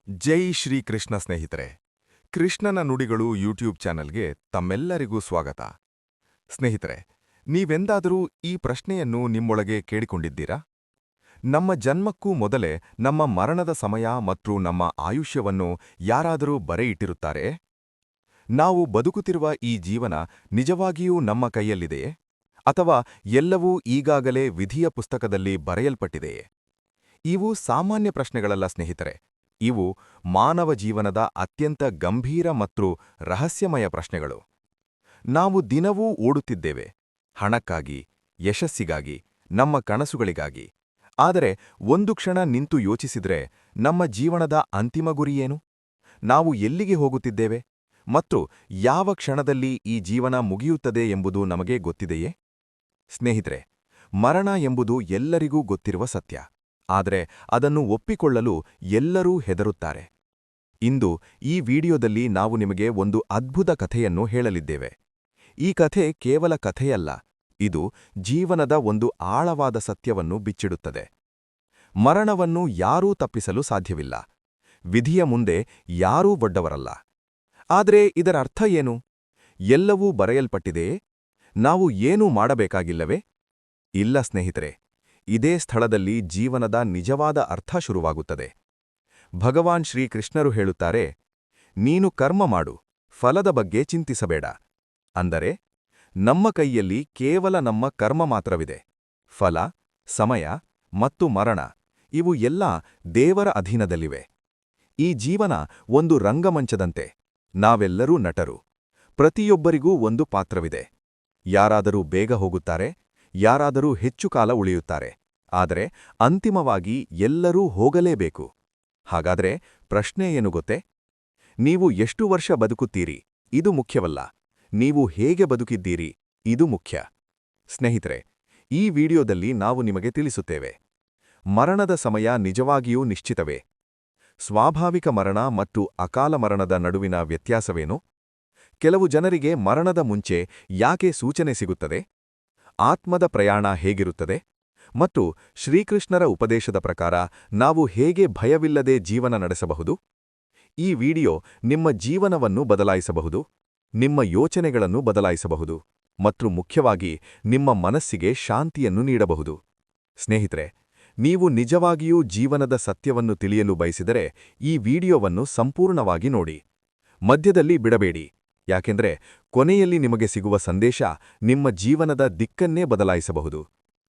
ಜೈ ಶ್ರೀ ಕೃಷ್ಣ ಸ್ನೇಹಿತರೆ. ಕೃಷ್ಣನ ನುಡಿಗಳು ಯೂಟ್ಯೂಬ್ ಚಾನಲ್ಗೆ ತಮ್ಮೆಲ್ಲರಿಗೂ ಸ್ವಾಗತ. ಸ್ನೇಹಿತರೆ, ನೀವೆಂದಾದರೂ ಈ ಪ್ರಶ್ನೆಯನ್ನು ನಿಮ್ಮೊಳಗೆ ಕೇಳಿಕೊಂಡಿದ್ದೀರಾ? ನಮ್ಮ ಜನ್ಮಕ್ಕೂ ಮೊದಲೇ ನಮ್ಮ ಮರಣದ ಸಮಯ ಮತ್ತು ನಮ್ಮ ಆಯುಷ್ಯವನ್ನು ಯಾರಾದರೂ ಬರೆಯಿಟ್ಟಿರುತ್ತಾರೆಯೇ? ನಾವು ಬದುಕುತ್ತಿರುವ ಈ ಜೀವನ ನಿಜವಾಗಿಯೂ ನಮ್ಮ ಕೈಯಲ್ಲಿದೆಯೇ? ಅಥವಾ ಎಲ್ಲವೂ ಈಗಾಗಲೇ ವಿಧಿಯ ಪುಸ್ತಕದಲ್ಲಿ ಬರೆಯಲ್ಪಟ್ಟಿದೆಯೇ? ಇವು ಸಾಮಾನ್ಯ ಪ್ರಶ್ನೆಗಳಲ್ಲ ಸ್ನೇಹಿತರೆ. ಇವು ಮಾನವ ಜೀವನದ ಅತ್ಯಂತ ಗಂಭೀರ ಮತ್ತು ರಹಸ್ಯಮಯ ಪ್ರಶ್ನೆಗಳು. ನಾವು ದಿನವೂ ಓಡುತ್ತಿದ್ದೇವೆ, ಹಣಕ್ಕಾಗಿ, ಯಶಸ್ಸಿಗಾಗಿ, ನಮ್ಮ ಕನಸುಗಳಿಗಾಗಿ. ಆದರೆ ಒಂದು ಕ್ಷಣ ನಿಂತು ಯೋಚಿಸಿದ್ರೆ, ನಮ್ಮ ಜೀವನದ ಅಂತಿಮ ಗುರಿಯೇನು? ನಾವು ಎಲ್ಲಿಗೆ ಹೋಗುತ್ತಿದ್ದೇವೆ? ಮತ್ತು ಯಾವ ಕ್ಷಣದಲ್ಲಿ ಈ ಜೀವನ ಮುಗಿಯುತ್ತದೆ ಎಂಬುದು ನಮಗೆ ಗೊತ್ತಿದೆಯೇ? ಸ್ನೇಹಿತರೆ, ಮರಣ ಎಂಬುದು ಎಲ್ಲರಿಗೂ ಗೊತ್ತಿರುವ ಸತ್ಯ. ಆದರೆ ಅದನ್ನು ಒಪ್ಪಿಕೊಳ್ಳಲು ಎಲ್ಲರೂ ಹೆದರುತ್ತಾರೆ. ಇಂದು ಈ ವಿಡಿಯೋದಲ್ಲಿ ನಾವು ನಿಮಗೆ ಒಂದು ಅದ್ಭುತ ಕಥೆಯನ್ನು ಹೇಳಲಿದ್ದೇವೆ. ಈ ಕಥೆ ಕೇವಲ ಕಥೆಯಲ್ಲ, ಇದು ಜೀವನದ ಒಂದು ಆಳವಾದ ಸತ್ಯವನ್ನು ಬಿಚ್ಚಿಡುತ್ತದೆ. ಮರಣವನ್ನು ಯಾರೂ ತಪ್ಪಿಸಲು ಸಾಧ್ಯವಿಲ್ಲ. ವಿಧಿಯ ಮುಂದೆ ಯಾರೂ ದೊಡ್ಡವರಲ್ಲ. ಆದರೆ ಇದರ ಅರ್ಥ ಏನು? ಎಲ್ಲವೂ ಬರೆಯಲ್ಪಟ್ಟಿದೆಯೇ? ನಾವು ಏನೂ ಮಾಡಬೇಕಾಗಿಲ್ಲವೇ? ಇಲ್ಲ ಸ್ನೇಹಿತರೆ, ಇದೇ ಸ್ಥಳದಲ್ಲಿ ಜೀವನದ ನಿಜವಾದ ಅರ್ಥ ಶುರುವಾಗುತ್ತದೆ. ಭಗವಾನ್ ಶ್ರೀಕೃಷ್ಣರು ಹೇಳುತ್ತಾರೆ, ನೀನು ಕರ್ಮ ಮಾಡು, ಫಲದ ಬಗ್ಗೆ ಚಿಂತಿಸಬೇಡ. ಅಂದರೆ ನಮ್ಮ ಕೈಯಲ್ಲಿ ಕೇವಲ ನಮ್ಮ ಕರ್ಮ ಮಾತ್ರವಿದೆ. ಫಲ, ಸಮಯ ಮತ್ತು ಮರಣ ಇವು ಎಲ್ಲ ದೇವರ ಅಧೀನದಲ್ಲಿವೆ. ಈ ಜೀವನ ಒಂದು ರಂಗಮಂಚದಂತೆ. ನಾವೆಲ್ಲರೂ ನಟರು. ಪ್ರತಿಯೊಬ್ಬರಿಗೂ ಒಂದು ಪಾತ್ರವಿದೆ. ಯಾರಾದರೂ ಬೇಗ ಹೋಗುತ್ತಾರೆ, ಯಾರಾದರೂ ಹೆಚ್ಚು ಕಾಲ ಉಳಿಯುತ್ತಾರೆ. ಆದರೆ ಅಂತಿಮವಾಗಿ ಎಲ್ಲರೂ ಹೋಗಲೇಬೇಕು. ಹಾಗಾದರೆ ಪ್ರಶ್ನೆ ಏನು ಗೊತ್ತೇ? ನೀವು ಎಷ್ಟು ವರ್ಷ ಬದುಕುತ್ತೀರಿ ಇದು ಮುಖ್ಯವಲ್ಲ, ನೀವು ಹೇಗೆ ಬದುಕಿದ್ದೀರಿ ಇದು ಮುಖ್ಯ. ಸ್ನೇಹಿತರೆ, ಈ ವಿಡಿಯೋದಲ್ಲಿ ನಾವು ನಿಮಗೆ ತಿಳಿಸುತ್ತೇವೆ, ಮರಣದ ಸಮಯ ನಿಜವಾಗಿಯೂ ನಿಶ್ಚಿತವೇ? ಸ್ವಾಭಾವಿಕ ಮರಣ ಮತ್ತು ಅಕಾಲ ಮರಣದ ನಡುವಿನ ವ್ಯತ್ಯಾಸವೇನು? ಕೆಲವು ಜನರಿಗೆ ಮರಣದ ಮುಂಚೆ ಯಾಕೆ ಸೂಚನೆ ಸಿಗುತ್ತದೆ? ಆತ್ಮದ ಪ್ರಯಾಣ ಹೇಗಿರುತ್ತದೆ? ಮತ್ತು ಶ್ರೀಕೃಷ್ಣರ ಉಪದೇಶದ ಪ್ರಕಾರ ನಾವು ಹೇಗೆ ಭಯವಿಲ್ಲದೆ ಜೀವನ ನಡೆಸಬಹುದು? ಈ ವಿಡಿಯೋ ನಿಮ್ಮ ಜೀವನವನ್ನು ಬದಲಾಯಿಸಬಹುದು, ನಿಮ್ಮ ಯೋಚನೆಗಳನ್ನು ಬದಲಾಯಿಸಬಹುದು ಮತ್ತು ಮುಖ್ಯವಾಗಿ ನಿಮ್ಮ ಮನಸ್ಸಿಗೆ ಶಾಂತಿಯನ್ನು ನೀಡಬಹುದು. ಸ್ನೇಹಿತರೆ, ನೀವು ನಿಜವಾಗಿಯೂ ಜೀವನದ ಸತ್ಯವನ್ನು ತಿಳಿಯಲು ಬಯಸಿದರೆ ಈ ವಿಡಿಯೋವನ್ನು ಸಂಪೂರ್ಣವಾಗಿ ನೋಡಿ. ಮಧ್ಯದಲ್ಲಿ ಬಿಡಬೇಡಿ, ಯಾಕೆಂದರೆ ಕೊನೆಯಲ್ಲಿ ನಿಮಗೆ ಸಿಗುವ ಸಂದೇಶ ನಿಮ್ಮ ಜೀವನದ ದಿಕ್ಕನ್ನೇ ಬದಲಾಯಿಸಬಹುದು.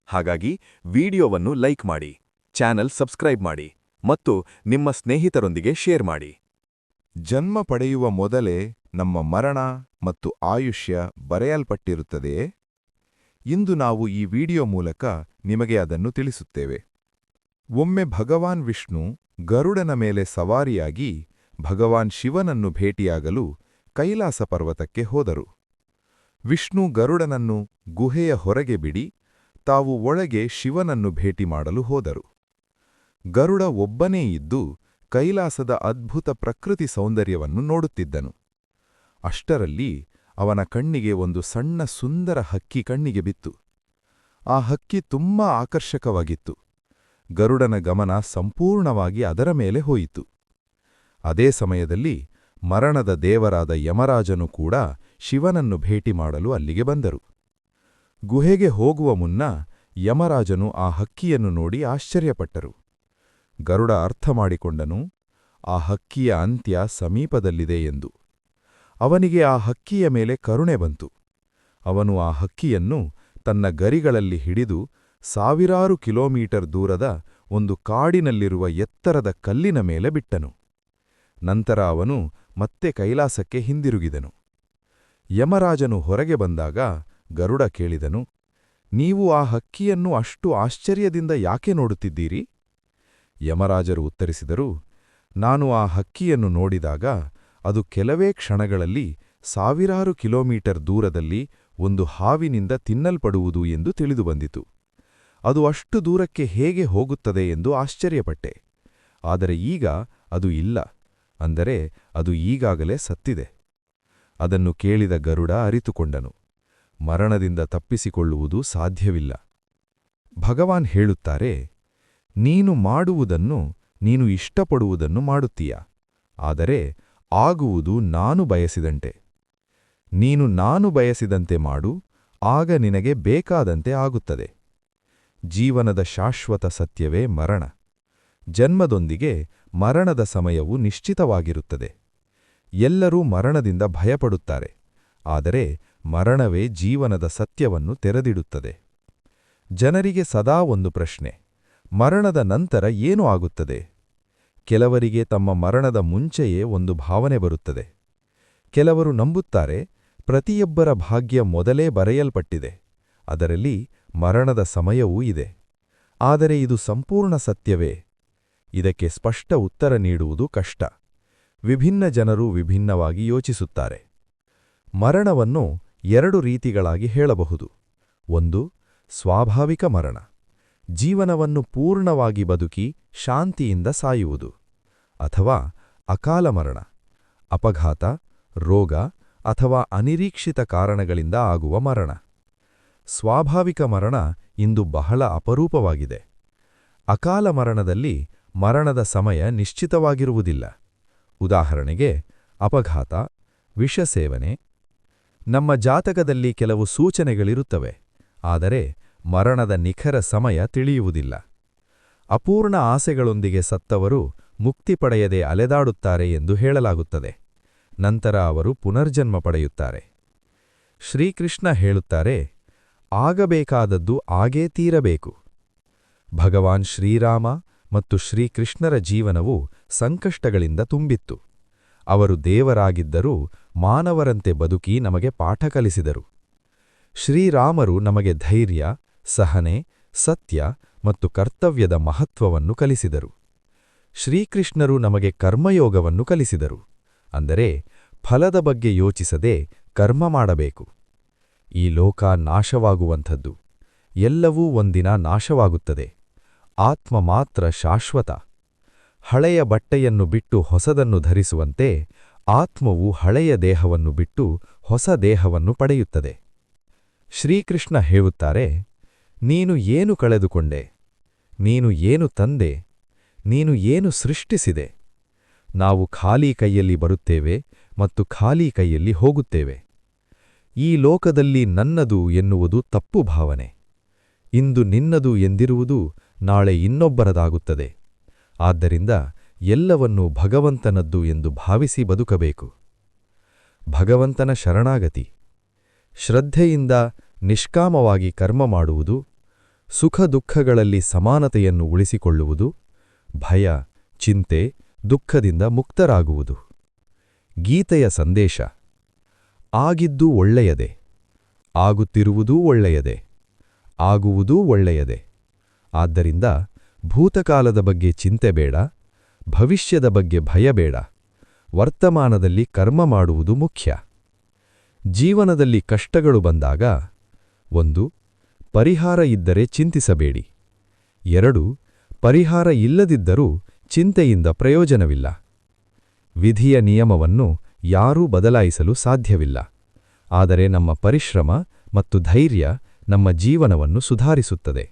ಹಾಗಾಗಿ ವಿಡಿಯೋವನ್ನು ಲೈಕ್ ಮಾಡಿ, ಚಾನೆಲ್ ಸಬ್ಸ್ಕ್ರೈಬ್ ಮಾಡಿ ಮತ್ತು ನಿಮ್ಮ ಸ್ನೇಹಿತರೊಂದಿಗೆ ಶೇರ್ ಮಾಡಿ. ಜನ್ಮ ಪಡೆಯುವ ಮೊದಲೇ ನಮ್ಮ ಮರಣ ಮತ್ತು ಆಯುಷ್ಯ ಬರೆಯಲ್ಪಟ್ಟಿರುತ್ತದೆಯೇ? ಇಂದು ನಾವು ಈ ವಿಡಿಯೋ ಮೂಲಕ ನಿಮಗೆ ಅದನ್ನು ತಿಳಿಸುತ್ತೇವೆ. ಒಮ್ಮೆ ಭಗವಾನ್ ವಿಷ್ಣು ಗರುಡನ ಮೇಲೆ ಸವಾರಿಯಾಗಿ ಭಗವಾನ್ ಶಿವನನ್ನು ಭೇಟಿಯಾಗಲು ಕೈಲಾಸ ಪರ್ವತಕ್ಕೆ ಹೋದರು. ವಿಷ್ಣು ಗರುಡನನ್ನು ಗುಹೆಯ ಹೊರಗೆ ಬಿಡಿ ತಾವು ಒಳಗೆ ಶಿವನನ್ನು ಭೇಟಿ ಮಾಡಲು ಹೋದರು. ಗರುಡ ಒಬ್ಬನೇ ಇದ್ದು ಕೈಲಾಸದ ಅದ್ಭುತ ಪ್ರಕೃತಿ ಸೌಂದರ್ಯವನ್ನು ನೋಡುತ್ತಿದ್ದನು. ಅಷ್ಟರಲ್ಲಿ ಅವನ ಕಣ್ಣಿಗೆ ಒಂದು ಸಣ್ಣ ಸುಂದರ ಹಕ್ಕಿ ಕಣ್ಣಿಗೆ ಬಿತ್ತು. ಆ ಹಕ್ಕಿ ತುಂಬಾ ಆಕರ್ಷಕವಾಗಿತ್ತು. ಗರುಡನ ಗಮನ ಸಂಪೂರ್ಣವಾಗಿ ಅದರ ಮೇಲೆ ಹೋಯಿತು. ಅದೇ ಸಮಯದಲ್ಲಿ ಮರಣದ ದೇವರಾದ ಯಮರಾಜನು ಕೂಡ ಶಿವನನ್ನು ಭೇಟಿ ಮಾಡಲು ಅಲ್ಲಿಗೆ ಬಂದರು. ಗುಹೆಗೆ ಹೋಗುವ ಮುನ್ನ ಯಮರಾಜನು ಆ ಹಕ್ಕಿಯನ್ನು ನೋಡಿ ಆಶ್ಚರ್ಯಪಟ್ಟರು. ಗರುಡ ಅರ್ಥ ಮಾಡಿಕೊಂಡನು, ಆ ಹಕ್ಕಿಯ ಅಂತ್ಯ ಸಮೀಪದಲ್ಲಿದೆ ಎಂದು. ಅವನಿಗೆ ಆ ಹಕ್ಕಿಯ ಮೇಲೆ ಕರುಣೆ ಬಂತು. ಅವನು ಆ ಹಕ್ಕಿಯನ್ನು ತನ್ನ ಗರಿಗಳಲ್ಲಿ ಹಿಡಿದು ಸಾವಿರಾರು ಕಿಲೋಮೀಟರ್ ದೂರದ ಒಂದು ಕಾಡಿನಲ್ಲಿರುವ ಎತ್ತರದ ಕಲ್ಲಿನ ಮೇಲೆ ಬಿಟ್ಟನು. ನಂತರ ಅವನು ಮತ್ತೆ ಕೈಲಾಸಕ್ಕೆ ಹಿಂದಿರುಗಿದನು. ಯಮರಾಜನು ಹೊರಗೆ ಬಂದಾಗ ಗರುಡ ಕೇಳಿದನು, ನೀವು ಆ ಹಕ್ಕಿಯನ್ನು ಅಷ್ಟು ಆಶ್ಚರ್ಯದಿಂದ ಯಾಕೆ ನೋಡುತ್ತಿದ್ದೀರಿ? ಯಮರಾಜರು ಉತ್ತರಿಸಿದರು, ನಾನು ಆ ಹಕ್ಕಿಯನ್ನು ನೋಡಿದಾಗ ಅದು ಕೆಲವೇ ಕ್ಷಣಗಳಲ್ಲಿ ಸಾವಿರಾರು ಕಿಲೋಮೀಟರ್ ದೂರದಲ್ಲಿ ಒಂದು ಹಾವಿನಿಂದ ತಿನ್ನಲ್ಪಡುವುದು ಎಂದು ತಿಳಿದುಬಂದಿತು. ಅದು ಅಷ್ಟು ದೂರಕ್ಕೆ ಹೇಗೆ ಹೋಗುತ್ತದೆ ಎಂದು ಆಶ್ಚರ್ಯಪಟ್ಟೆ. ಆದರೆ ಈಗ ಅದು ಇಲ್ಲ, ಅಂದರೆ ಅದು ಈಗಾಗಲೇ ಸತ್ತಿದೆ. ಅದನ್ನು ಕೇಳಿದ ಗರುಡ ಅರಿತುಕೊಂಡನು, ಮರಣದಿಂದ ತಪ್ಪಿಸಿಕೊಳ್ಳುವುದು ಸಾಧ್ಯವಿಲ್ಲ. ಭಗವಾನ್ ಹೇಳುತ್ತಾರೆ, ನೀನು ಮಾಡುವುದನ್ನು ನೀನು ಇಷ್ಟಪಡುವುದನ್ನು ಮಾಡುತ್ತೀಯ, ಆದರೆ ಆಗುವುದು ನಾನು ಬಯಸಿದಂತೆ. ನೀನು ನಾನು ಬಯಸಿದಂತೆ ಮಾಡು, ಆಗ ನಿನಗೆ ಬೇಕಾದಂತೆ ಆಗುತ್ತದೆ. ಜೀವನದ ಶಾಶ್ವತ ಸತ್ಯವೇ ಮರಣ. ಜನ್ಮದೊಂದಿಗೆ ಮರಣದ ಸಮಯವು ನಿಶ್ಚಿತವಾಗಿರುತ್ತದೆ. ಎಲ್ಲರೂ ಮರಣದಿಂದ ಭಯಪಡುತ್ತಾರೆ, ಆದರೆ ಮರಣವೇ ಜೀವನದ ಸತ್ಯವನ್ನು ತೆರೆದಿಡುತ್ತದೆ. ಜನರಿಗೆ ಸದಾ ಒಂದು ಪ್ರಶ್ನೆ: ಮರಣದ ನಂತರ ಏನು ಆಗುತ್ತದೆ? ಕೆಲವರಿಗೆ ತಮ್ಮ ಮರಣದ ಮುಂಚೆಯೇ ಒಂದು ಭಾವನೆ ಬರುತ್ತದೆ. ಕೆಲವರು ನಂಬುತ್ತಾರೆ, ಪ್ರತಿಯೊಬ್ಬರ ಭಾಗ್ಯ ಮೊದಲೇ ಬರೆಯಲ್ಪಟ್ಟಿದೆ, ಅದರಲ್ಲಿ ಮರಣದ ಸಮಯವೂ ಇದೆ. ಆದರೆ ಇದು ಸಂಪೂರ್ಣ ಸತ್ಯವೇ? ಇದಕ್ಕೆ ಸ್ಪಷ್ಟ ಉತ್ತರ ನೀಡುವುದು ಕಷ್ಟ. ವಿಭಿನ್ನ ಜನರು ವಿಭಿನ್ನವಾಗಿ ಯೋಚಿಸುತ್ತಾರೆ. ಮರಣವನ್ನು 2 ರೀತಿಗಳಾಗಿ ಹೇಳಬಹುದು. ಒಂದು, ಸ್ವಾಭಾವಿಕ ಮರಣ. ಜೀವನವನ್ನು ಪೂರ್ಣವಾಗಿ ಬದುಕಿ ಶಾಂತಿಯಿಂದ ಸಾಯುವುದು. ಅಥವಾ ಅಕಾಲ ಮರಣ. ಅಪಘಾತ, ರೋಗ ಅಥವಾ ಅನಿರೀಕ್ಷಿತ ಕಾರಣಗಳಿಂದ ಆಗುವ ಮರಣ. ಸ್ವಾಭಾವಿಕ ಮರಣ ಇಂದು ಬಹಳ ಅಪರೂಪವಾಗಿದೆ. ಅಕಾಲ ಮರಣದಲ್ಲಿ ಮರಣದ ಸಮಯ ನಿಶ್ಚಿತವಾಗಿರುವುದಿಲ್ಲ. ಉದಾಹರಣೆಗೆ, ಅಪಘಾತ, ವಿಷ ಸೇವನೆ. ನಮ್ಮ ಜಾತಕದಲ್ಲಿ ಕೆಲವು ಸೂಚನೆಗಳಿರುತ್ತವೆ, ಆದರೆ ಮರಣದ ನಿಖರ ಸಮಯ ತಿಳಿಯುವುದಿಲ್ಲ. ಅಪೂರ್ಣ ಆಸೆಗಳೊಂದಿಗೆ ಸತ್ತವರು ಮುಕ್ತಿ ಪಡೆಯದೆ ಅಲೆದಾಡುತ್ತಾರೆ ಎಂದು ಹೇಳಲಾಗುತ್ತದೆ. ನಂತರ ಅವರು ಪುನರ್ಜನ್ಮ ಪಡೆಯುತ್ತಾರೆ. ಶ್ರೀಕೃಷ್ಣ ಹೇಳುತ್ತಾರೆ, ಆಗಬೇಕಾದದ್ದು ಆಗೇ ತೀರಬೇಕು. ಭಗವಾನ್ ಶ್ರೀರಾಮ ಮತ್ತು ಶ್ರೀಕೃಷ್ಣರ ಜೀವನವು ಸಂಕಷ್ಟಗಳಿಂದ ತುಂಬಿತ್ತು. ಅವರು ದೇವರಾಗಿದ್ದರೂ ಮಾನವರಂತೆ ಬದುಕಿ ನಮಗೆ ಪಾಠ ಕಲಿಸಿದರು. ಶ್ರೀರಾಮರು ನಮಗೆ ಧೈರ್ಯ, ಸಹನೆ, ಸತ್ಯ ಮತ್ತು ಕರ್ತವ್ಯದ ಮಹತ್ವವನ್ನು ಕಲಿಸಿದರು. ಶ್ರೀಕೃಷ್ಣರು ನಮಗೆ ಕರ್ಮಯೋಗವನ್ನು ಕಲಿಸಿದರು, ಅಂದರೆ ಫಲದ ಬಗ್ಗೆ ಯೋಚಿಸದೆ ಕರ್ಮ ಮಾಡಬೇಕು. ಈ ಲೋಕ ನಾಶವಾಗುವಂಥದ್ದು. ಎಲ್ಲವೂ ಒಂದಿನ ನಾಶವಾಗುತ್ತದೆ. ಆತ್ಮ ಮಾತ್ರ ಶಾಶ್ವತ. ಹಳೆಯ ಬಟ್ಟೆಯನ್ನು ಬಿಟ್ಟು ಹೊಸದನ್ನು ಧರಿಸುವಂತೆ ಆತ್ಮವು ಹಳೆಯ ದೇಹವನ್ನು ಬಿಟ್ಟು ಹೊಸ ದೇಹವನ್ನು ಪಡೆಯುತ್ತದೆ. ಶ್ರೀಕೃಷ್ಣ ಹೇಳುತ್ತಾರೆ, ನೀನು ಏನು ಕಳೆದುಕೊಂಡೆ? ನೀನು ಏನು ತಂದೆ? ನೀನು ಏನು ಸೃಷ್ಟಿಸಿದೆ? ನಾವು ಖಾಲಿ ಕೈಯಲ್ಲಿ ಬರುತ್ತೇವೆ ಮತ್ತು ಖಾಲಿ ಕೈಯಲ್ಲಿ ಹೋಗುತ್ತೇವೆ. ಈ ಲೋಕದಲ್ಲಿ ನನ್ನದು ಎನ್ನುವುದು ತಪ್ಪು ಭಾವನೆ. ಇಂದು ನಿನ್ನದು ಎಂದಿರುವುದು ನಾಳೆ ಇನ್ನೊಬ್ಬರದಾಗುತ್ತದೆ. ಆದ್ದರಿಂದ ಎಲ್ಲವನ್ನೂ ಭಗವಂತನದ್ದು ಎಂದು ಭಾವಿಸಿ ಬದುಕಬೇಕು. ಭಗವಂತನ ಶರಣಾಗತಿ. ಶ್ರದ್ಧೆಯಿಂದ ನಿಷ್ಕಾಮವಾಗಿ ಕರ್ಮ ಮಾಡುವುದು, ಸುಖ ದುಃಖಗಳಲ್ಲಿ ಸಮಾನತೆಯನ್ನು ಉಳಿಸಿಕೊಳ್ಳುವುದು, ಭಯ, ಚಿಂತೆ, ದುಃಖದಿಂದ ಮುಕ್ತರಾಗುವುದು. ಗೀತೆಯ ಸಂದೇಶ: ಆಗಿದ್ದು ಒಳ್ಳೆಯದೇ, ಆಗುತ್ತಿರುವುದೂ ಒಳ್ಳೆಯದೇ, ಆಗುವುದೂ ಒಳ್ಳೆಯದೇ. ಆದ್ದರಿಂದ ಭೂತಕಾಲದ ಬಗ್ಗೆ ಚಿಂತೆ ಬೇಡ, ಭವಿಷ್ಯದ ಬಗ್ಗೆ ಭಯ ಬೇಡ. ವರ್ತಮಾನದಲ್ಲಿ ಕರ್ಮ ಮಾಡುವುದು ಮುಖ್ಯ. ಜೀವನದಲ್ಲಿ ಕಷ್ಟಗಳು ಬಂದಾಗ 1. ಪರಿಹಾರ ಇದ್ದರೆ ಚಿಂತಿಸಬೇಡಿ. 2. ಪರಿಹಾರ ಇಲ್ಲದಿದ್ದರೂ ಚಿಂತೆಯಿಂದ ಪ್ರಯೋಜನವಿಲ್ಲ. ವಿಧಿಯ ನಿಯಮವನ್ನು ಯಾರೂ ಬದಲಾಯಿಸಲು ಸಾಧ್ಯವಿಲ್ಲ, ಆದರೆ ನಮ್ಮ ಪರಿಶ್ರಮ ಮತ್ತು ಧೈರ್ಯ ನಮ್ಮ ಜೀವನವನ್ನು ಸುಧಾರಿಸುತ್ತದೆ.